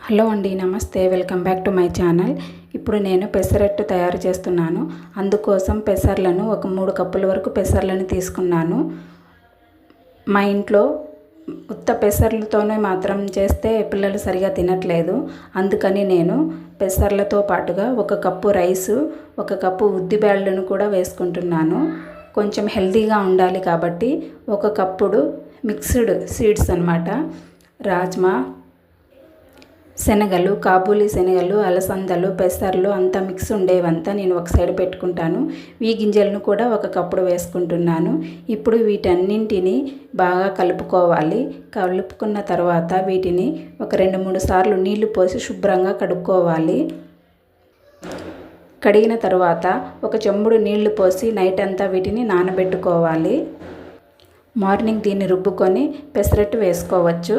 Hello అండి, నమస్తే. Welcome back to my channel. ఇప్పుడు నేను పెసరట్టు తయారు చేస్తున్నాను. అందుకోసం పెసర్లను ఒక 3 కప్పుల వరకు పెసర్లను తీసుకున్నాను. మా ఇంట్లో ఉత్త పెసర్లతోనే మాత్రం చేస్తే పిల్లలు సరిగా తినట్లేదు. అందుకని నేను పెసర్లతో పాటుగా 1 కప్పు రైసు, 1 కప్పు ఉద్దిబ్యాళ్ళను కూడా వేసుకుంటున్నాను. కొంచెం హెల్తీగా ఉండాలి కాబట్టి 1 కప్పుడు మిక్స్డ్ సీడ్స్ అన్నమాట. రాజ్మా, శనగలు, కాబూలీ శనగలు, అలసందలు, పెసర్లు అంతా మిక్స్ ఉండేవంతా నేను ఒక సైడ్ పెట్టుకుంటాను. ఈ గింజలను కూడా 1 కప్పుడు వేసుకుంటున్నాను. ఇప్పుడు వీటన్నింటినీ బాగా కలుపుకోవాలి. కలుపుకున్న తర్వాత వీటిని ఒక 2-3 సార్లు నీళ్లు పోసి శుభ్రంగా కడుక్కోవాలి. కడిగిన తర్వాత 1 చెంబుడు నీళ్లు పోసి నైట్ అంతా వీటిని నానబెట్టుకోవాలి. మార్నింగ్ దీన్ని రుబ్బుకొని పెసరట్టు వేసుకోవచ్చు.